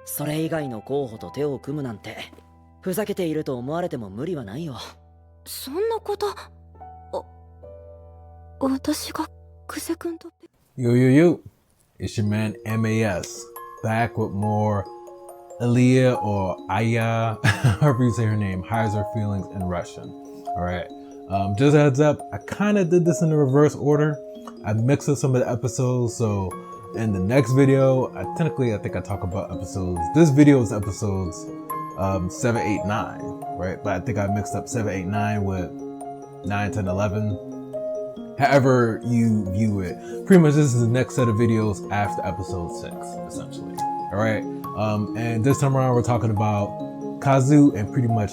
それ以外の候補と手を組むなんて、ふざけていると思われても無理はないよ。そんなこと、私が久世君と。 Yo, yo, yo. It's your man MAS. Back with more Alya or Alya, however you say her name, Kazus Feelings in Russian. Alright. Just a heads up, I kind of did this in the reverse order. I mixed up some of the episodes, so in the next video, I think I talk about episodes. This video is episodes 7, 8, 9, right? But I think I mixed up 7, 8, 9 with 9, 10, 11. However you view it. Pretty much this is the next set of videos after episode 6, essentially. Alright? And this time around we're talking about Kazu and pretty much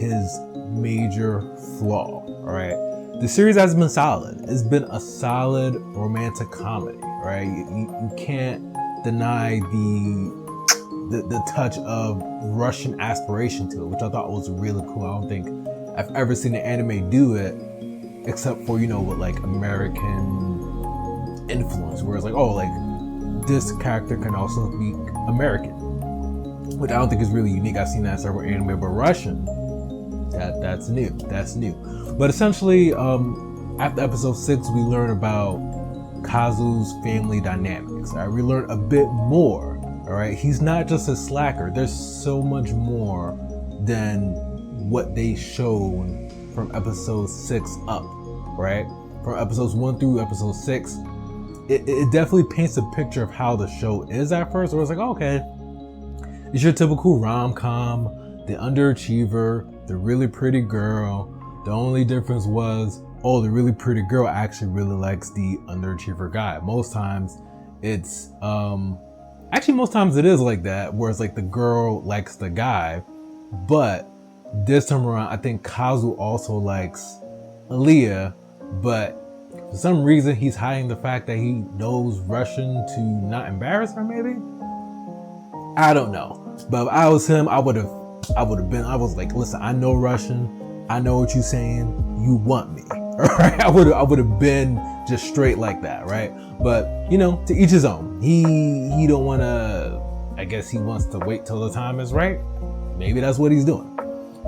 his major flaw. Alright? The series has been solid. It's been a solid romantic comedy, right? You can't deny the touch of Russian aspiration to it, which I thought was really cool. I don't think I've ever seen an anime do it, except for, with like American influence, where it's like, oh, like this character can also be American, which I don't think is really unique. I've seen that in several anime, but Russian, that's new. But essentially, after episode 6, we learn about Kazu's family dynamics. All right, we learn a bit more. All right, he's not just a slacker. There's so much more than what they showed from episode 6 up. Right, from episodes 1 through episode 6, it definitely paints a picture of how the show is at first. Where it's like, okay, it's your typical rom-com, the underachiever, the really pretty girl. The only difference was, oh, the really pretty girl actually really likes the underachiever guy. Most times it's most times it is like that, where it's like the girl likes the guy. But this time around, I think Kazu also likes Alya, but for some reason he's hiding the fact that he knows Russian to not embarrass her, maybe? I don't know. But if I was him, I was like, listen, I know Russian, I know what you're saying, you want me. Alright? I would have been just straight like that, right? But to each his own. He don't wanna, I guess he wants to wait till the time is right. Maybe that's what he's doing.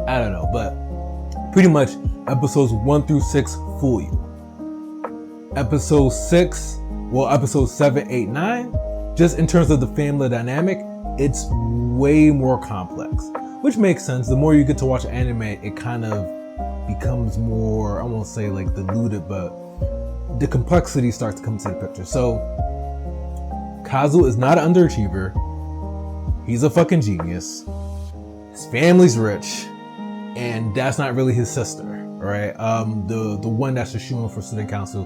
I don't know, but pretty much episodes 1 through 6 fool you. Episode 7, 8, 9, just in terms of the family dynamic, it's way more complex, which makes sense. The more you get to watch anime, it kind of becomes more, I won't say like diluted, but the complexity starts to come into the picture. So Kazu is not an underachiever. He's a fucking genius. His family's rich, and that's not really his sister, right? The one that's just shooing for student council,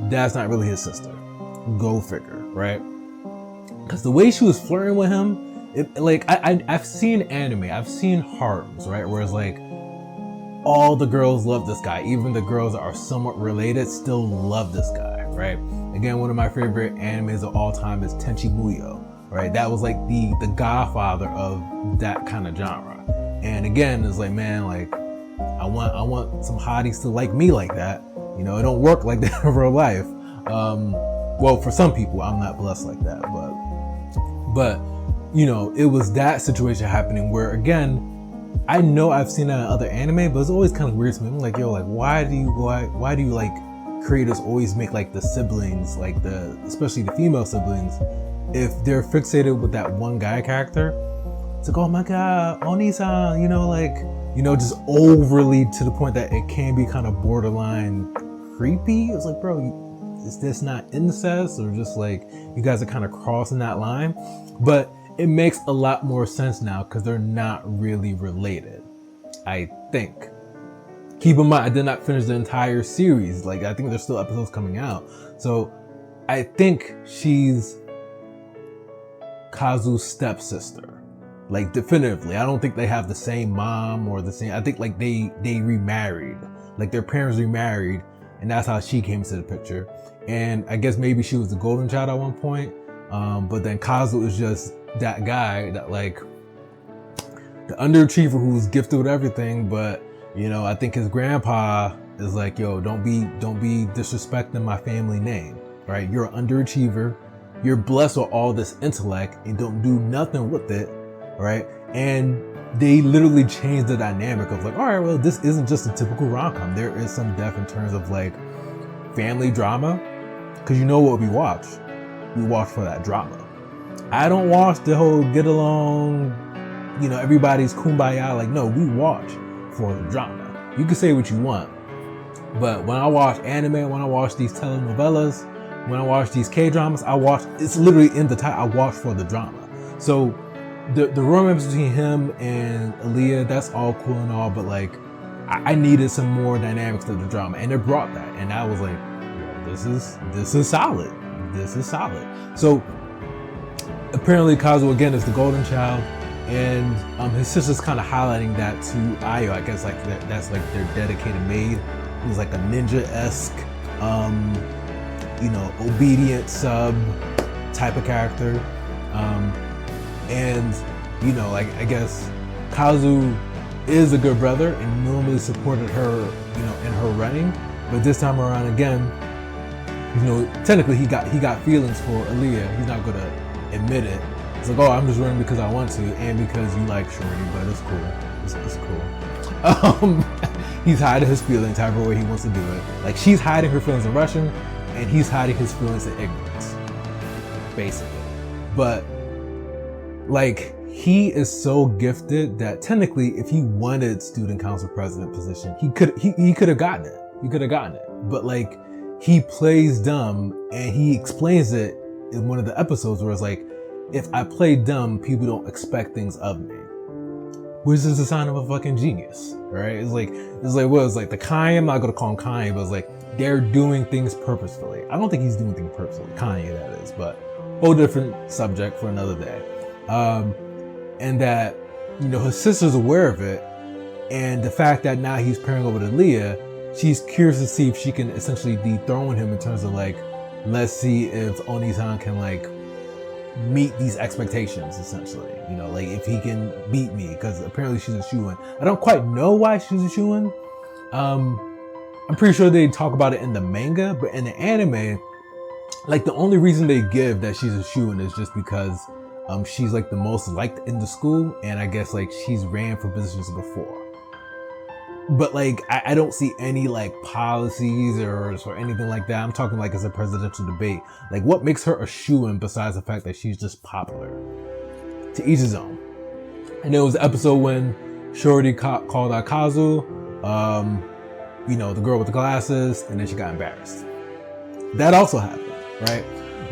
that's not really his sister. Go figure, right? Because the way she was flirting with him, I've seen anime, I've seen harems, right? Where it's like all the girls love this guy, even the girls that are somewhat related still love this guy, right? Again, one of my favorite animes of all time is Tenchi Muyo, right? That was like the godfather of that kind of genre. And again, it's like, man, like I want some hotties to like me like that. It don't work like that in real life. Well, for some people, I'm not blessed like that, but it was that situation happening where, again, I know I've seen that in other anime, but it's always kind of weird to me. I'm like, yo, like, why do you like creators always make like the siblings, like especially the female siblings, if they're fixated with that one guy character, it's like, oh my god, Oni-san, just overly to the point that it can be kind of borderline creepy. It's like, bro, is this not incest, or just like you guys are kind of crossing that line? But it makes a lot more sense now because they're not really related, I think. Keep in mind, I did not finish the entire series. Like, I think there's still episodes coming out. So I think she's Kazu's stepsister. Like, definitively. I don't think they have the same mom or the same, I think like they remarried. Like their parents remarried, and that's how she came into the picture. And I guess maybe she was the golden child at one point. But then Kazu is just that guy that, like, the underachiever who was gifted with everything, but I think his grandpa is like, yo, don't be disrespecting my family name, right? You're an underachiever. You're blessed with all this intellect and don't do nothing with it. right? And they literally changed the dynamic of like, all right, well, this isn't just a typical rom-com. There is some depth in terms of like family drama, because you know what we watch? We watch for that drama. I don't watch the whole get along, you know, everybody's kumbaya. Like, no, we watch for the drama. You can say what you want, but when I watch anime, when I watch these telenovelas, when I watch these K-dramas, it's literally in the title, I watch for the drama. So the romance between him and Alya, that's all cool and all, but like, I needed some more dynamics to the drama, and it brought that, and I was like, yo, this is solid. This is solid. So apparently Kazu again is the golden child, and his sister's kind of highlighting that to Ayo. I guess like that's like their dedicated maid, who's like a ninja-esque, you know, obedient sub type of character. And you know, like I guess Kazu is a good brother and normally supported her, you know, in her running, but this time around again, you know, technically he got feelings for Alya. He's not gonna admit it. It's like, oh, I'm just running because I want to and because you like Shorty, but it's cool. It's cool. He's hiding his feelings however way he wants to do it. Like, she's hiding her feelings in Russian and he's hiding his feelings in ignorance, basically. But like, he is so gifted that technically if he wanted student council president position, he could have gotten it. He could have gotten it. But like, he plays dumb, and he explains it in one of the episodes where it's like, if I play dumb, people don't expect things of me, which is a sign of a fucking genius, right? It's like what is like the Kanye, I'm not gonna call him Kanye, but it's like they're doing things purposefully. I don't think he's doing things purposefully, Kanye that is, but whole different subject for another day. And that, you know, his sister's aware of it, and the fact that now he's pairing up with Alya, she's curious to see if she can essentially dethrone him in terms of like, let's see if Oni-san can like meet these expectations, essentially. You know, like if he can beat me, because apparently she's a shoo-in. I don't quite know why she's a shoo-in. I'm pretty sure they talk about it in the manga, but in the anime, like the only reason they give that she's a shoo-in is just because she's like the most liked in the school, and I guess like she's ran for positions before. But like, I don't see any like policies or anything like that. I'm talking like as a presidential debate. Like, what makes her a shoo-in besides the fact that she's just popular? To each his own. And there was an episode when Shorty called out Kazu, you know, the girl with the glasses, and then she got embarrassed. That also happened, right?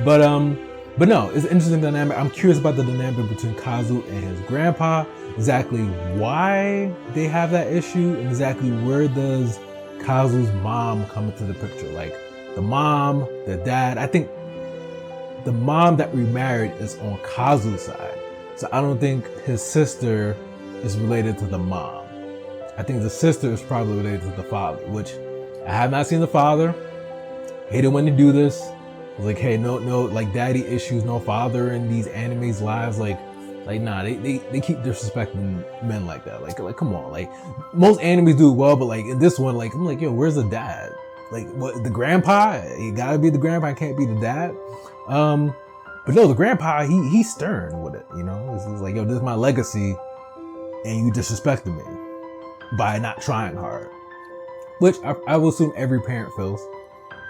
But no, it's an interesting dynamic. I'm curious about the dynamic between Kazu and his grandpa, exactly why they have that issue, and exactly where does Kazu's mom come into the picture. Like, the mom, the dad, I think the mom that remarried is on Kazu's side. So I don't think his sister is related to the mom. I think the sister is probably related to the father, which I have not seen the father. Hated when they do this. It's like, hey, no, like daddy issues, no father in these animes' lives. Like nah, they keep disrespecting men like that. Like come on. Like, most animes do it well, but like in this one, like I'm like, yo, where's the dad? Like, what, the grandpa? It gotta be the grandpa. It can't be the dad. But no, the grandpa, he's stern with it. You know, it's like, yo, this is my legacy, and you disrespected me by not trying hard. Which I will assume every parent feels.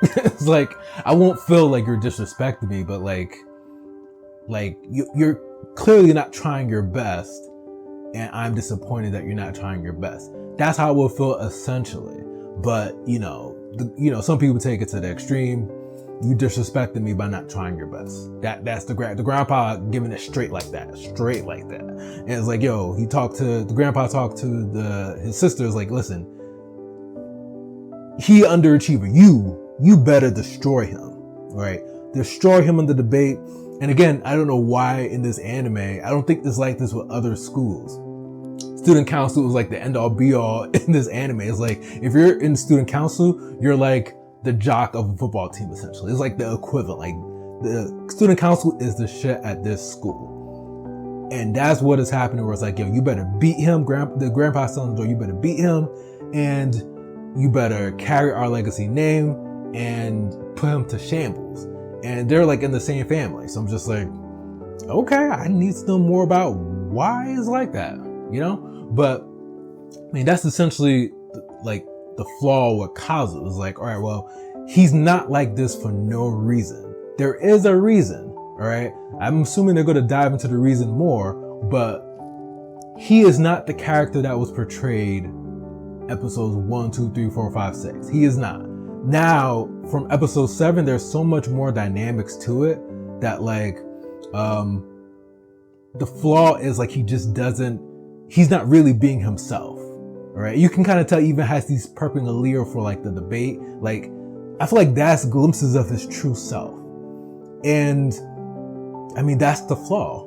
It's like, I won't feel like you're disrespecting me, but like you're clearly not trying your best, and I'm disappointed that you're not trying your best. That's how it will feel essentially. But you know, some people take it to the extreme. You disrespected me by not trying your best. That's the grandpa giving it straight like that. And it's like, yo, the grandpa talked to his sisters like, listen, he underachiever. You better destroy him, right? Destroy him in the debate. And again, I don't know why in this anime, I don't think it's like this with other schools. Student council is like the end all be all in this anime. It's like, if you're in student council, you're like the jock of a football team, essentially. It's like the equivalent. Like, the student council is the shit at this school. And that's what is happening, where it's like, yo, you better beat him. The grandpa's telling the door, you better beat him, and you better carry our legacy name and put him to shambles. And they're like in the same family. So I'm just like, okay, I need to know more about why is like that, you know? But I mean, that's essentially like the flaw with Kazu. Is like, all right, well, he's not like this for no reason. There is a reason, all right? I'm assuming they're going to dive into the reason more, but he is not the character that was portrayed episodes 1, 2, 3, 4, 5, 6. He is not. Now, from episode 7, there's so much more dynamics to it that like, the flaw is like, he's not really being himself. All right. You can kind of tell he even has these prepping Alya for like the debate. Like, I feel like that's glimpses of his true self. And I mean, that's the flaw.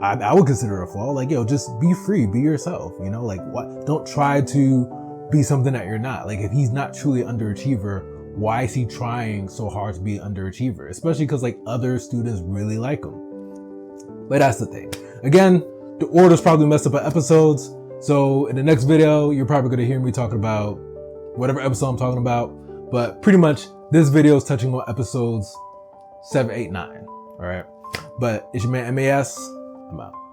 I would consider a flaw. Like, yo, just be free, be yourself, you know, like what, don't try to be something that you're not. Like, if he's not truly an underachiever, why is he trying so hard to be an underachiever? Especially because like other students really like him. But that's the thing. Again, the order's probably messed up by episodes. So in the next video, you're probably going to hear me talking about whatever episode I'm talking about. But pretty much this video is touching on episodes 7, 8, 9. All right. But it's your man MAS. I'm out.